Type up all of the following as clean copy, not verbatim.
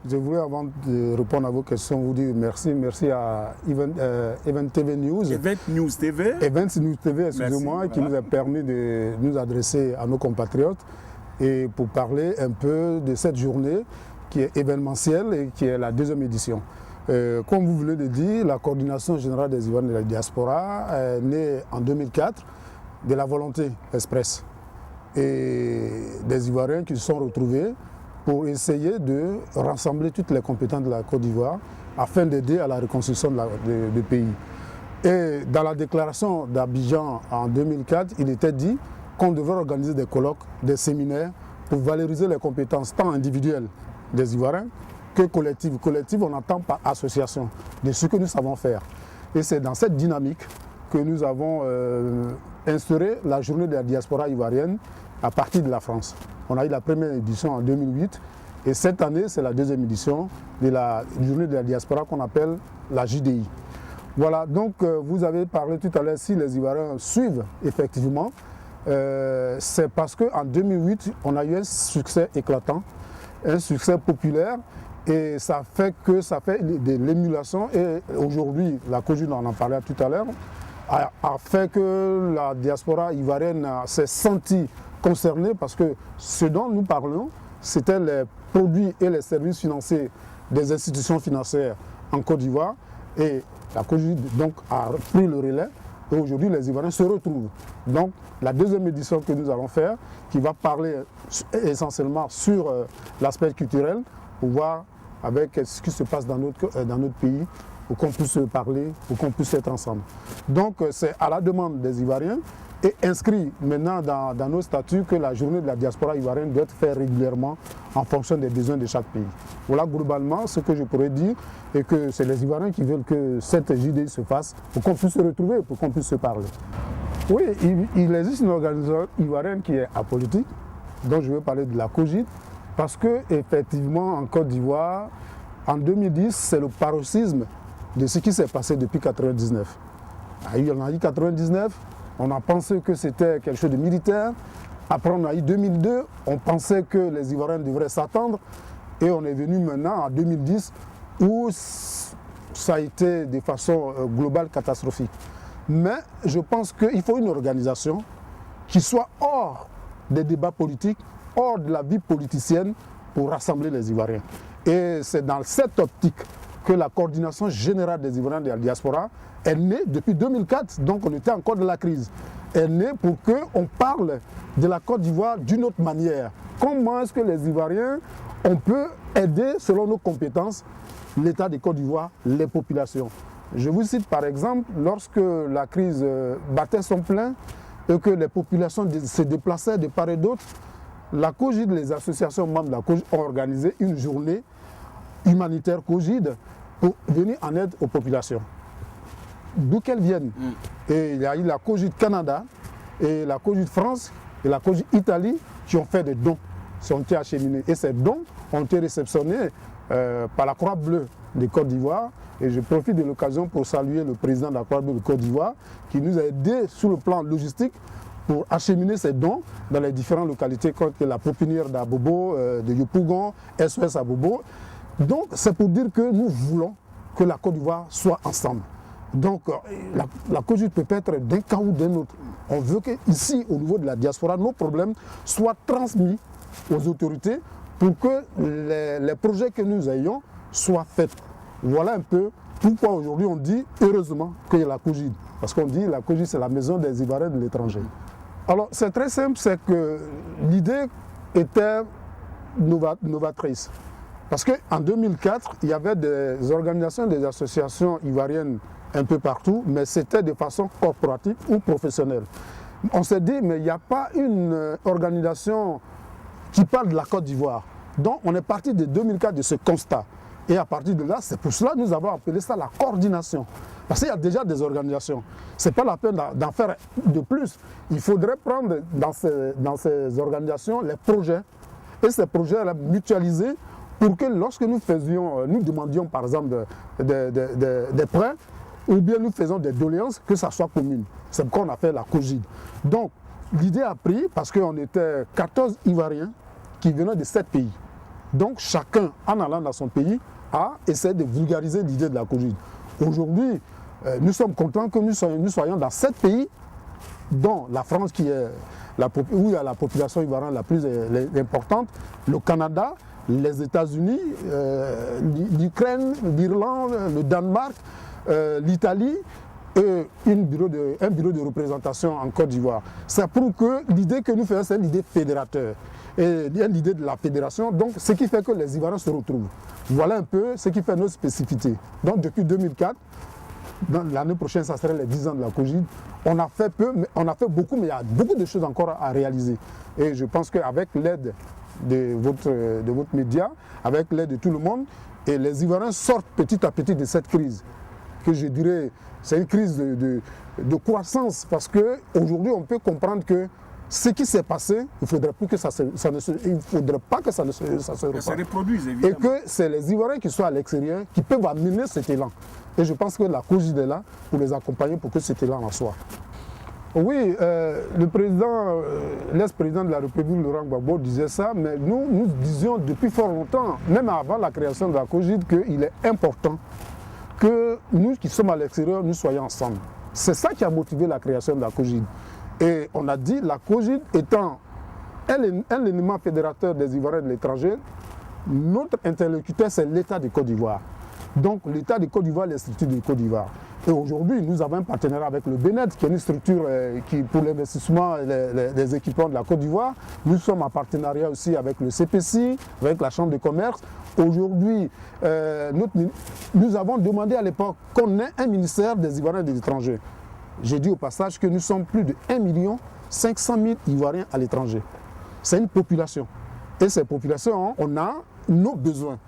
Je voulais, avant de répondre à vos questions, vous dire merci. Merci à Event TV News. Event News TV. Event News TV, excusez-moi, qui nous a permis de nous adresser à nos compatriotes et pour parler un peu de cette journée qui est événementielle et qui est la deuxième édition. Comme vous venez de dire, la Coordination générale des Ivoiriens de la diaspora est née en 2004 de la volonté expresse et des Ivoiriens qui se sont retrouvés pour essayer de rassembler toutes les compétences de la Côte d'Ivoire afin d'aider à la reconstruction du pays. Et dans la déclaration d'Abidjan en 2004, il était dit qu'on devait organiser des colloques, des séminaires pour valoriser les compétences tant individuelles des Ivoiriens que collectives. Collectives, on entend par association, de ce que nous savons faire. Et c'est dans cette dynamique que nous avons instauré la journée de la diaspora ivoirienne à partir de la France. On a eu la première édition en 2008 et cette année, c'est la deuxième édition de la journée de la diaspora qu'on appelle la JDI. Voilà, donc vous avez parlé tout à l'heure si les Ivoiriens suivent effectivement. C'est parce qu'en 2008, on a eu un succès éclatant, un succès populaire et ça fait de l'émulation et aujourd'hui, la COJUD, on en parlait tout à l'heure, a fait que la diaspora ivoirienne s'est sentie concernés parce que ce dont nous parlons, c'était les produits et les services financiers des institutions financières en Côte d'Ivoire et la COJUD donc a pris le relais et aujourd'hui les Ivoiriens se retrouvent. Donc la deuxième édition que nous allons faire qui va parler essentiellement sur l'aspect culturel pour voir avec ce qui se passe dans notre pays pour qu'on puisse parler, pour qu'on puisse être ensemble. Donc c'est à la demande des Ivoiriens et inscrit maintenant dans nos statuts que la journée de la diaspora ivoirienne doit être faite régulièrement en fonction des besoins de chaque pays. Voilà globalement ce que je pourrais dire et que c'est les Ivoiriens qui veulent que cette JDI se fasse pour qu'on puisse se retrouver, pour qu'on puisse se parler. Oui, il existe une organisation ivoirienne qui est apolitique, dont je veux parler de la COJID, parce qu'effectivement en Côte d'Ivoire, en 2010, c'est le paroxysme de ce qui s'est passé depuis 1999. Il y en a eu 1999. On a pensé que c'était quelque chose de militaire. Après, on a eu 2002. On pensait que les Ivoiriens devraient s'attendre. Et on est venu maintenant en 2010 où ça a été de façon globale catastrophique. Mais je pense qu'il faut une organisation qui soit hors des débats politiques, hors de la vie politicienne pour rassembler les Ivoiriens. Et c'est dans cette optique que la coordination générale des Ivoiriens de la diaspora est née depuis 2004, donc on était encore dans la crise. Elle est née pour qu'on parle de la Côte d'Ivoire d'une autre manière. Comment est-ce que les Ivoiriens, on peut aider selon nos compétences l'État de Côte d'Ivoire, les populations. Je vous cite par exemple, lorsque la crise battait son plein et que les populations se déplaçaient de part et d'autre, la COJID, les associations membres de la COJID ont organisé une journée humanitaire COJID pour venir en aide aux populations. D'où qu'elles viennent. Et il y a eu la COJID Canada et la COJID France et la COJID Italie qui ont fait des dons, qui ont été acheminés. Et ces dons ont été réceptionnés par la Croix-Bleue de Côte d'Ivoire. Et je profite de l'occasion pour saluer le président de la Croix-Bleue de Côte d'Ivoire qui nous a aidés sur le plan logistique pour acheminer ces dons dans les différentes localités comme la Pépinière d'Abobo, de Yopougon, SOS Abobo. Donc c'est pour dire que nous voulons que la Côte d'Ivoire soit ensemble. Donc la COJID peut être d'un cas ou d'un autre. On veut qu'ici, au niveau de la diaspora, nos problèmes soient transmis aux autorités pour que les projets que nous ayons soient faits. Voilà un peu pourquoi aujourd'hui on dit heureusement qu'il y a la COJID. Parce qu'on dit que la COJID c'est la maison des Ivoiriens de l'étranger. Alors c'est très simple, c'est que l'idée était novatrice. Parce qu'en 2004, il y avait des organisations, des associations ivoiriennes un peu partout, mais c'était de façon corporative ou professionnelle. On s'est dit, mais il n'y a pas une organisation qui parle de la Côte d'Ivoire. Donc on est parti de 2004 de ce constat. Et à partir de là, c'est pour cela que nous avons appelé ça la coordination. Parce qu'il y a déjà des organisations. Ce n'est pas la peine d'en faire de plus. Il faudrait prendre dans ces organisations les projets et ces projets mutualiser pour que lorsque nous demandions par exemple des prêts ou bien nous faisons des doléances, que ça soit commune. C'est pourquoi on a fait la COJID. Donc l'idée a pris parce qu'on était 14 Ivoiriens qui venaient de 7 pays. Donc chacun, en allant dans son pays, a essayé de vulgariser l'idée de la COGID. Aujourd'hui, nous sommes contents que nous soyons dans 7 pays, dont la France qui est où il y a la population ivoirienne la plus importante, le Canada, les États-Unis, l'Ukraine, l'Irlande, le Danemark, l'Italie et un bureau de représentation en Côte d'Ivoire. Ça prouve que l'idée que nous faisons, c'est l'idée fédérateur. Et l'idée de la fédération, donc ce qui fait que les Ivoiriens se retrouvent. Voilà un peu ce qui fait notre spécificité. Donc depuis 2004, l'année prochaine, ça serait les 10 ans de la COGID. On a fait beaucoup, mais il y a beaucoup de choses encore à réaliser. Et je pense qu'avec l'aide de votre média, avec l'aide de tout le monde, et les Ivoiriens sortent petit à petit de cette crise, que je dirais, c'est une crise de croissance, parce qu'aujourd'hui, on peut comprendre que ce qui s'est passé, il ne faudrait pas que ça se reproduise, évidemment. Et que c'est les Ivoiriens qui sont à l'extérieur qui peuvent amener cet élan. Et je pense que la COGID est là pour les accompagner pour que cet élan en soit. Oui, le président, l'ex-président de la République, Laurent Gbagbo, disait ça, mais nous disions depuis fort longtemps, même avant la création de la COGID, qu'il est important que nous qui sommes à l'extérieur, nous soyons ensemble. C'est ça qui a motivé la création de la COGID. Et on a dit, la COGID étant un élément fédérateur des Ivoiriens de l'étranger, notre interlocuteur, c'est l'État de Côte d'Ivoire. Donc l'État de Côte d'Ivoire, les structures de Côte d'Ivoire. Et aujourd'hui, nous avons un partenariat avec le BNED, qui est une structure qui, pour l'investissement des équipements de la Côte d'Ivoire. Nous sommes en partenariat aussi avec le CPC, avec la Chambre de commerce. Aujourd'hui, nous avons demandé à l'époque qu'on ait un ministère des Ivoiriens de l'étranger. J'ai dit au passage que nous sommes plus de 1 500 000 Ivoiriens à l'étranger. C'est une population. Et ces populations, on a nos besoins.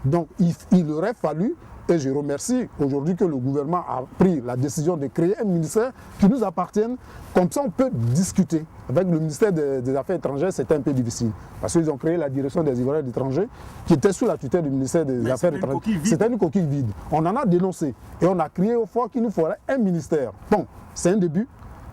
Donc il aurait fallu, et je remercie aujourd'hui que le gouvernement a pris la décision de créer un ministère qui nous appartienne. Comme ça, on peut discuter. Avec le ministère des Affaires étrangères, c'était un peu difficile. Parce qu'ils ont créé la direction des Ivoiriens d'étrangers qui était sous la tutelle du ministère des Affaires étrangères. C'était une coquille vide. On en a dénoncé. Et on a crié au fort qu'il nous faudrait un ministère. Bon, c'est un début,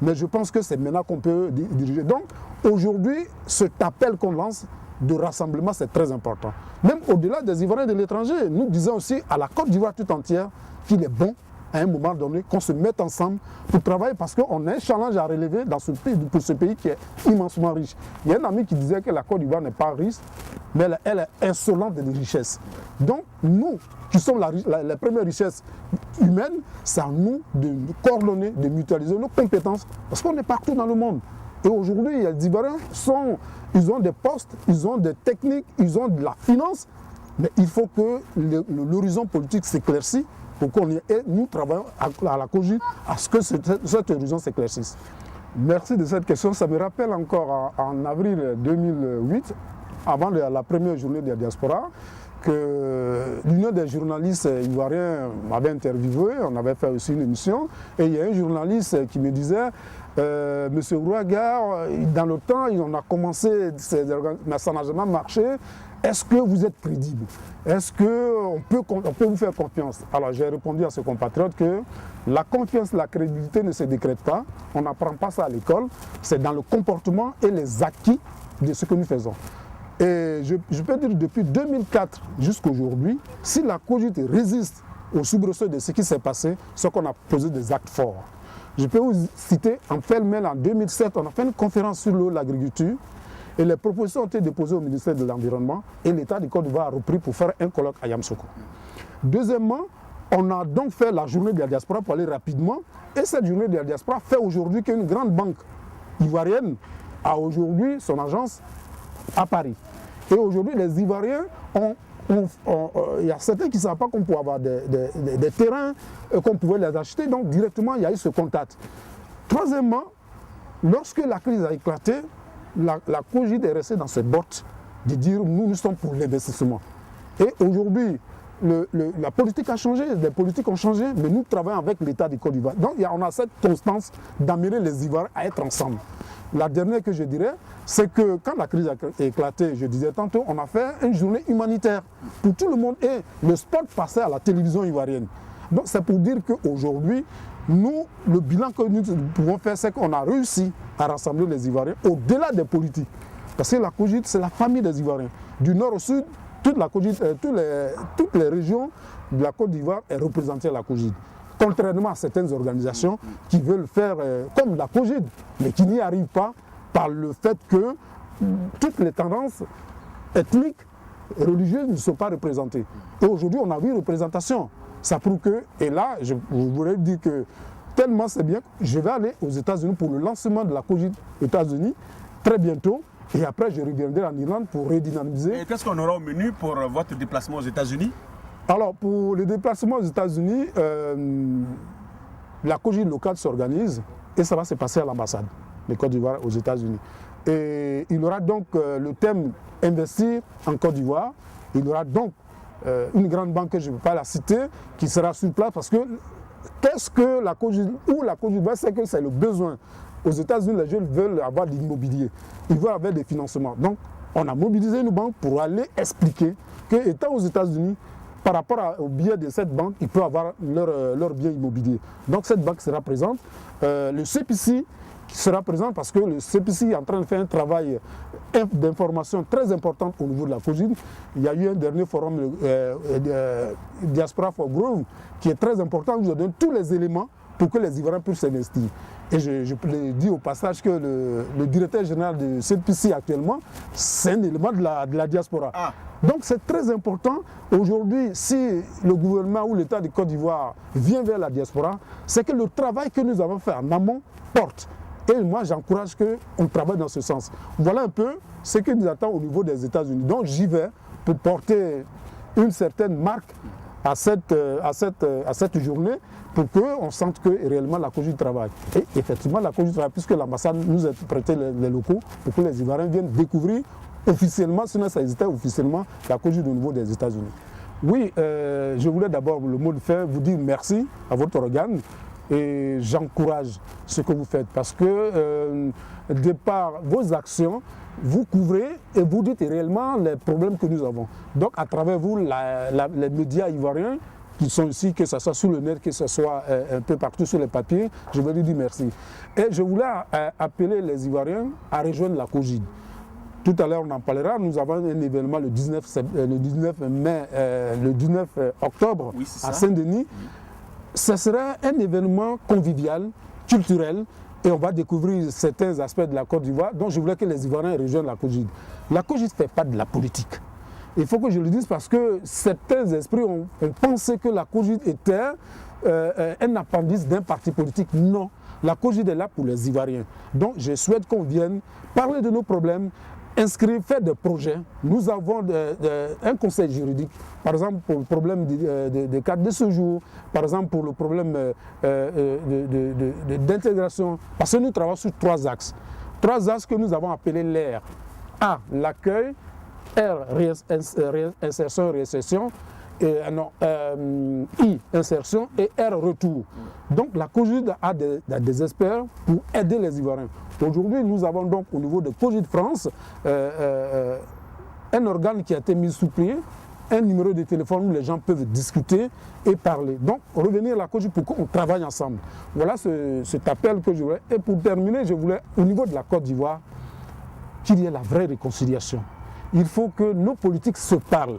mais je pense que c'est maintenant qu'on peut diriger. Donc, aujourd'hui, cet appel qu'on lance de rassemblement, c'est très important. Même au-delà des Ivoiriens de l'étranger, nous disons aussi à la Côte d'Ivoire tout entière qu'il est bon, à un moment donné, qu'on se mette ensemble pour travailler, parce qu'on a un challenge à relever dans ce pays, pour ce pays qui est immensement riche. Il y a un ami qui disait que la Côte d'Ivoire n'est pas riche, mais elle est insolente de richesse. Donc, nous, qui sommes la première richesse humaine, c'est à nous de nous coordonner, de mutualiser nos compétences, parce qu'on est partout dans le monde. Et aujourd'hui, les Ivoiriens ils ont des postes, ils ont des techniques, ils ont de la finance, mais il faut que l'horizon politique s'éclaircisse pour qu'on y ait. Et nous travaillons à la COGID à ce que cet horizon s'éclaircisse. Merci de cette question. Ça me rappelle encore en avril 2008, avant la première journée de la diaspora, que l'Union des journalistes ivoiriens m'avait interviewé, on avait fait aussi une émission, et il y a un journaliste qui me disait Monsieur Ouaga, dans le temps, on a commencé, mais ça n'a jamais marché. Est-ce que vous êtes crédible? Est-ce qu'on peut vous faire confiance? Alors j'ai répondu à ce compatriote que la confiance, la crédibilité ne se décrète pas. On n'apprend pas ça à l'école. C'est dans le comportement et les acquis de ce que nous faisons. Et je peux dire depuis 2004 jusqu'à aujourd'hui, si la COGID résiste au soubresaut de ce qui s'est passé, c'est qu'on a posé des actes forts. Je peux vous citer en pêle-mêle en 2007, on a fait une conférence sur l'eau et l'agriculture et les propositions ont été déposées au ministère de l'Environnement et l'État du Côte d'Ivoire a repris pour faire un colloque à Yamoussoukro. Deuxièmement, on a donc fait la journée de la diaspora pour aller rapidement et cette journée de la diaspora fait aujourd'hui qu'une grande banque ivoirienne a aujourd'hui son agence à Paris. Et aujourd'hui, les Ivoiriens il y a certains qui ne savent pas qu'on pouvait avoir des terrains, qu'on pouvait les acheter, donc directement il y a eu ce contact. Troisièmement, lorsque la crise a éclaté, la COGID est restée dans ses bottes de dire nous sommes pour l'investissement. Et aujourd'hui, la politique a changé, les politiques ont changé, mais nous travaillons avec l'État du Côte d'Ivoire. Donc on a cette constance d'amener les Ivoiriens à être ensemble. La dernière que je dirais, c'est que quand la crise a éclaté, je disais tantôt, on a fait une journée humanitaire pour tout le monde et le sport passait à la télévision ivoirienne. Donc c'est pour dire qu'aujourd'hui, nous, le bilan que nous pouvons faire, c'est qu'on a réussi à rassembler les Ivoiriens au-delà des politiques. Parce que la COGID, c'est la famille des Ivoiriens. Du nord au sud, toutes les régions de la Côte d'Ivoire est représentée à la COJID. Contrairement à certaines organisations qui veulent faire comme la COJID, mais qui n'y arrivent pas par le fait que toutes les tendances ethniques et religieuses ne sont pas représentées. Et aujourd'hui, on a vu une représentation. Ça prouve que, et là, je voudrais dire que tellement c'est bien, je vais aller aux États-Unis pour le lancement de la COJID aux États-Unis très bientôt. Et après, je reviendrai en Irlande pour redynamiser. Et qu'est-ce qu'on aura au menu pour votre déplacement aux États-Unis? Alors, pour le déplacement aux États-Unis, la COJID locale s'organise et ça va se passer à l'ambassade de Côte d'Ivoire aux États-Unis. Et il y aura donc le thème investir en Côte d'Ivoire. Il y aura donc une grande banque que je ne peux pas la citer qui sera sur place parce que qu'est-ce que la COJID ou la Côte d'Ivoire, c'est que c'est le besoin. Aux États-Unis, les jeunes veulent avoir de l'immobilier. Ils veulent avoir des financements. Donc, on a mobilisé une banque pour aller expliquer qu'étant aux États-Unis, par rapport au biais de cette banque, ils peuvent avoir leur bien immobilier. Donc, cette banque sera présente. Le CPC sera présent parce que le CPC est en train de faire un travail d'information très important au niveau de la COJID. Il y a eu un dernier forum Diaspora for Growth qui est très important, où je donne tous les éléments pour que les Ivoiriens puissent s'investir. Et je dis au passage que le directeur général de CPC actuellement, c'est un élément de la diaspora. Ah. Donc c'est très important. Aujourd'hui, si le gouvernement ou l'État de Côte d'Ivoire vient vers la diaspora, c'est que le travail que nous avons fait en amont porte. Et moi, j'encourage qu'on travaille dans ce sens. Voilà un peu ce que nous attend au niveau des États-Unis. Donc j'y vais pour porter une certaine marque à cette journée pour qu'on sente que réellement la COJID travaille. Et effectivement, la COJID travaille puisque l'ambassade nous a prêté les locaux pour que les Ivoiriens viennent découvrir officiellement, sinon ça existait officiellement, la COJID au niveau des États-Unis. Oui, je voulais d'abord, le mot de fin, vous dire merci à votre organe et j'encourage ce que vous faites parce que de par vos actions, vous couvrez et vous dites réellement les problèmes que nous avons. Donc à travers vous, les médias ivoiriens qui sont ici, que ce soit sur le net, que ce soit un peu partout sur les papiers, je veux lui dire merci. Et je voulais appeler les Ivoiriens à rejoindre la COJID. Tout à l'heure, on en parlera. Nous avons un événement le 19 octobre oui, à Saint-Denis. Oui. Ce sera un événement convivial, culturel, et on va découvrir certains aspects de la Côte d'Ivoire. Donc je voulais que les Ivoiriens rejoignent la COJID. La COJID ne fait pas de la politique. Il faut que je le dise parce que certains esprits ont pensé que la COJID était un appendice d'un parti politique. Non, la COJID est là pour les Ivoiriens. Donc je souhaite qu'on vienne parler de nos problèmes, inscrire, faire des projets. Nous avons un conseil juridique, par exemple pour le problème de carte de séjour, par exemple pour le problème d'intégration, parce que nous travaillons sur 3 axes. 3 axes que nous avons appelés l'AIR. A, l'accueil, R, insertion, réinsertion, I, insertion et R, retour. Donc la COJID a des experts pour aider les Ivoiriens. Aujourd'hui, nous avons donc au niveau de COJID France un organe qui a été mis sous pied, un numéro de téléphone où les gens peuvent discuter et parler. Donc revenir à la COJID pour qu'on travaille ensemble. Voilà cet appel que je voulais. Et pour terminer, je voulais au niveau de la Côte d'Ivoire qu'il y ait la vraie réconciliation. Il faut que nos politiques se parlent.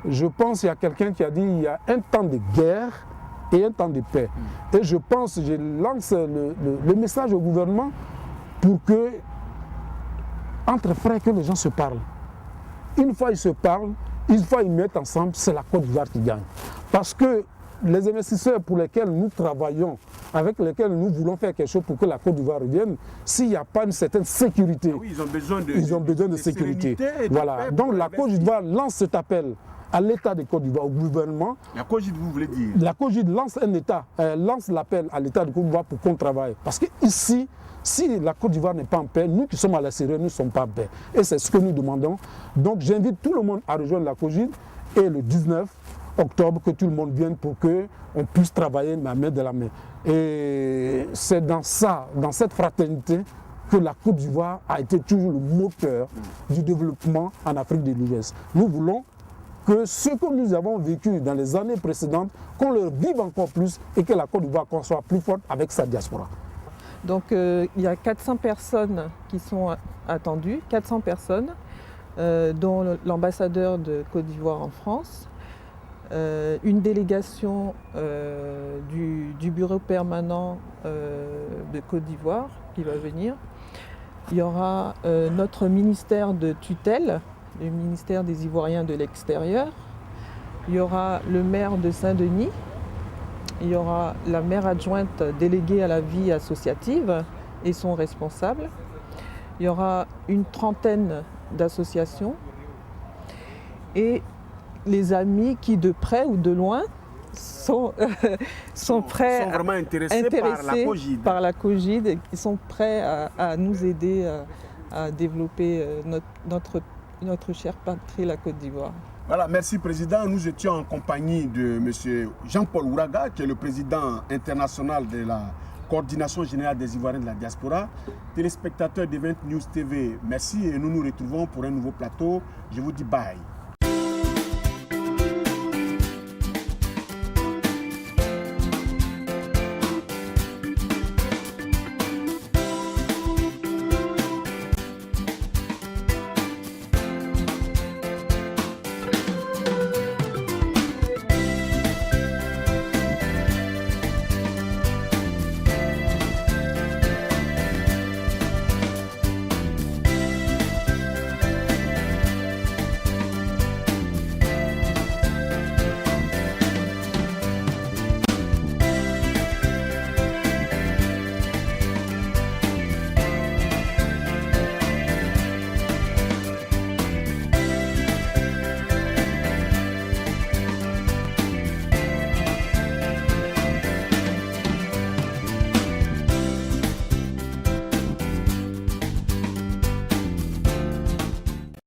Je pense qu'il y a quelqu'un qui a dit qu'il y a un temps de guerre et un temps de paix. Et je pense, je lance le message au gouvernement pour que, entre frères, que les gens se parlent. Une fois ils se parlent, une fois ils mettent ensemble, c'est la Côte d'Ivoire qui gagne. Parce que les investisseurs pour lesquels nous travaillons, avec lesquels nous voulons faire quelque chose pour que la Côte d'Ivoire revienne, s'il n'y a pas une certaine sécurité, oui, ils ont besoin de sécurité. Voilà. Donc la Côte d'Ivoire lance cet appel à l'État de Côte d'Ivoire, au gouvernement. La COJID, vous voulez dire? La COJID lance l'appel à l'État de Côte d'Ivoire pour qu'on travaille. Parce que ici, si la Côte d'Ivoire n'est pas en paix, nous qui sommes à la Syrie, nous ne sommes pas en paix. Et c'est ce que nous demandons. Donc j'invite tout le monde à rejoindre la COJID et le 19 octobre, que tout le monde vienne pour qu'on puisse travailler la main de la main. Et c'est dans cette fraternité, que la Côte d'Ivoire a été toujours le moteur du développement en Afrique de l'Ouest. Nous voulons que ce que nous avons vécu dans les années précédentes, qu'on le vive encore plus et que la Côte d'Ivoire soit plus forte avec sa diaspora. Donc il y a 400 personnes qui sont attendues, 400 personnes. dont l'ambassadeur de Côte d'Ivoire en France, une délégation du bureau permanent de Côte d'Ivoire qui va venir. Il y aura notre ministère de tutelle, le ministère des Ivoiriens de l'extérieur. Il y aura le maire de Saint-Denis. Il y aura la maire adjointe déléguée à la vie associative et son responsable. Il y aura une trentaine d'associations et les amis qui, de près ou de loin, sont prêts, sont vraiment intéressés par la COGID et qui sont prêts à nous aider à développer notre chère patrie, la Côte d'Ivoire. Voilà, merci Président. Nous étions en compagnie de M. Jean-Paul Ouraga, qui est le président international de la Coordination générale des Ivoiriens de la diaspora. Téléspectateurs d'Event News TV, merci et nous nous retrouvons pour un nouveau plateau. Je vous dis bye.